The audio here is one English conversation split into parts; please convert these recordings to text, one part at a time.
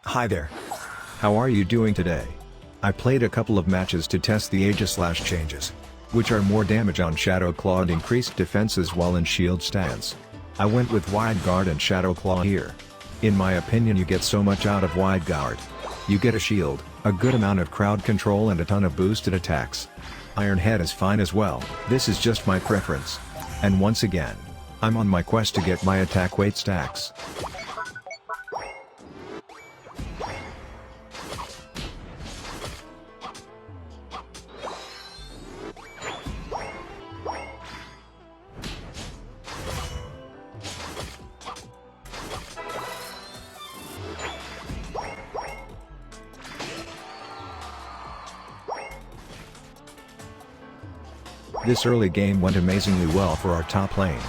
Hi there. How are you doing today? I played a couple of matches to test the Aegislash changes, which are more damage on Shadow Claw and increased defenses while in shield stance. I went with Wide Guard and Shadow Claw here. In my opinion, you get so much out of Wide Guard. You get a shield, a good amount of crowd control and a ton of boosted attacks. Iron Head is fine as well. This is just my preference. And once again, I'm on my quest to get my attack weight stacks. This early game went amazingly well for our top lane.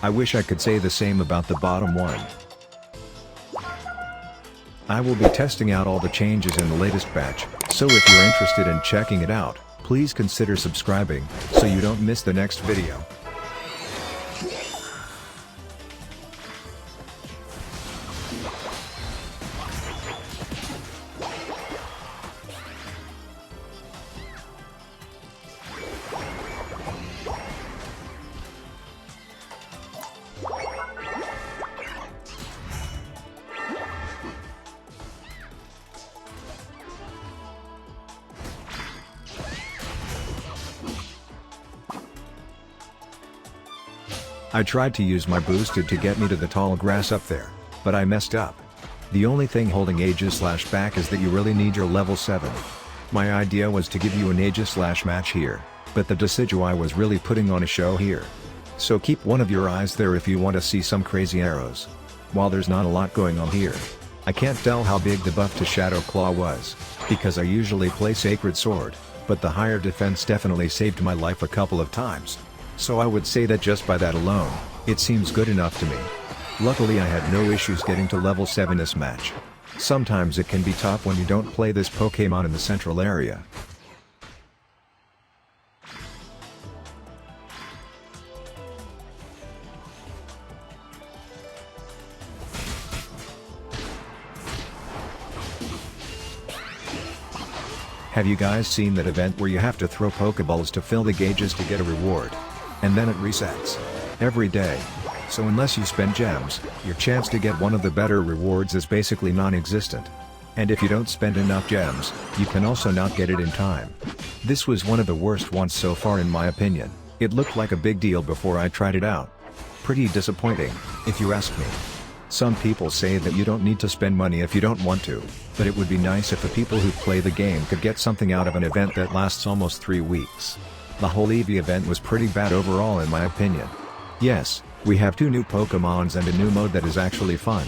I wish I could say the same about the bottom one. I will be testing out all the changes in the latest patch, so if you're interested in checking it out, please consider subscribing, so you don't miss the next video. I tried to use my boosted to get me to the tall grass up there, but I messed up. The only thing holding Aegislash back is that you really need your level 7. My idea was to give you an Aegislash match here, but the Decidueye was really putting on a show here. So keep one of your eyes there if you want to see some crazy arrows. While there's not a lot going on here, I can't tell how big the buff to Shadow Claw was, because I usually play Sacred Sword, but the higher defense definitely saved my life a couple of times. So I would say that just by that alone, it seems good enough to me. Luckily I had no issues getting to level 7 this match. Sometimes it can be tough when you don't play this Pokemon in the central area. Have you guys seen that event where you have to throw Pokeballs to fill the gauges to get a reward? And then it resets every day. So unless you spend gems, your chance to get one of the better rewards is basically non-existent. And if you don't spend enough gems, you can also not get it in time. This was one of the worst ones so far in my opinion. It looked like a big deal before I tried it out. Pretty disappointing, if you ask me. Some people say that you don't need to spend money if you don't want to, but it would be nice if the people who play the game could get something out of an event that lasts almost 3 weeks. The whole Eevee event was pretty bad overall in my opinion. Yes, we have 2 new Pokemons and a new mode that is actually fun.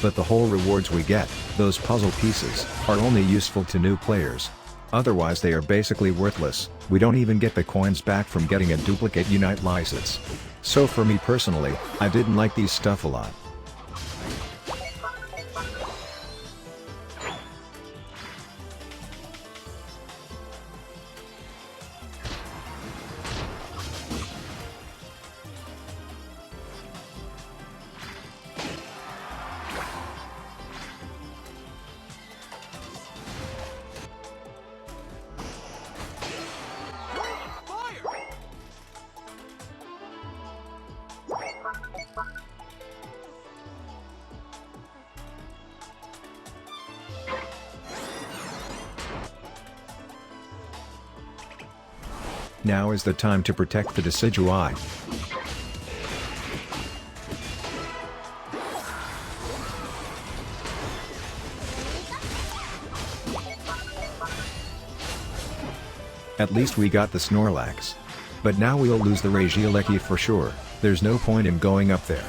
But the whole rewards we get, those puzzle pieces, are only useful to new players. Otherwise they are basically worthless. We don't even get the coins back from getting a duplicate Unite license. So for me personally, I didn't like these stuff a lot. Now is the time to protect the Decidueye. At least we got the Snorlax. But now we'll lose the Aegislash for sure. There's no point in going up there.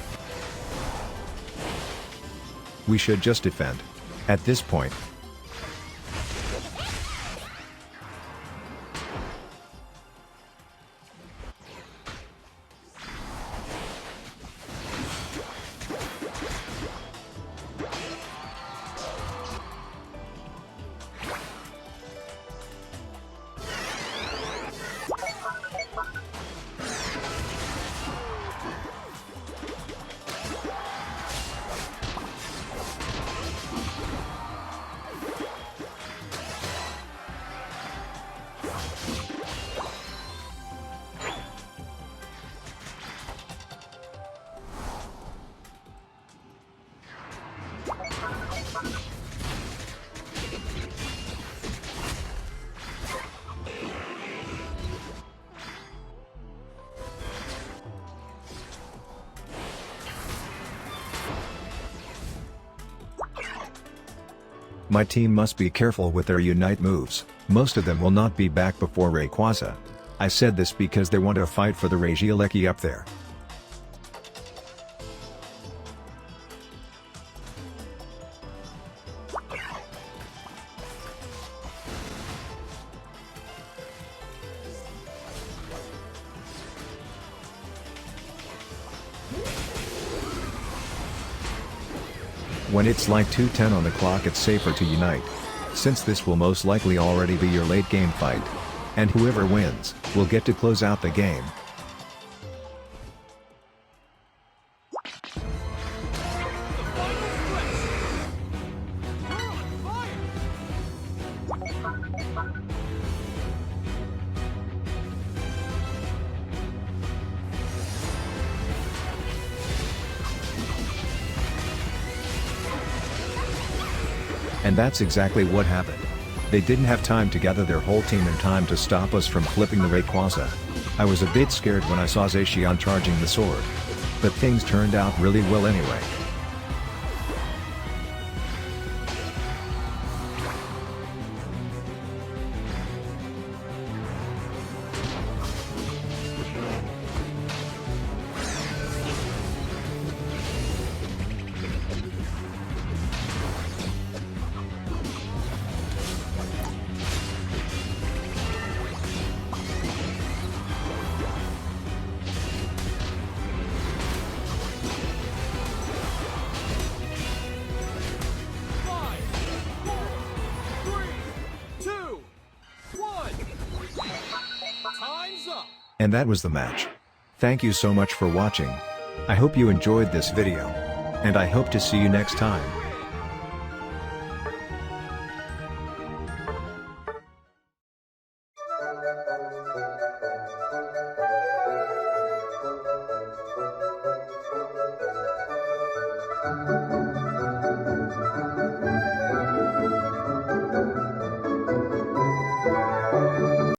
We should just defend. At this point. My team must be careful with their Unite moves, most of them will not be back before Rayquaza. I said this because they want to fight for the Regieleki up there. When it's like 2:10 on the clock, it's safer to unite, since this will most likely already be your late game fight. And whoever wins, will get to close out the game. And that's exactly what happened. They didn't have time to gather their whole team in time to stop us from flipping the Rayquaza. I was a bit scared when I saw Zacian charging the sword. But things turned out really well anyway. And that was the match. Thank you so much for watching. I hope you enjoyed this video. And I hope to see you next time.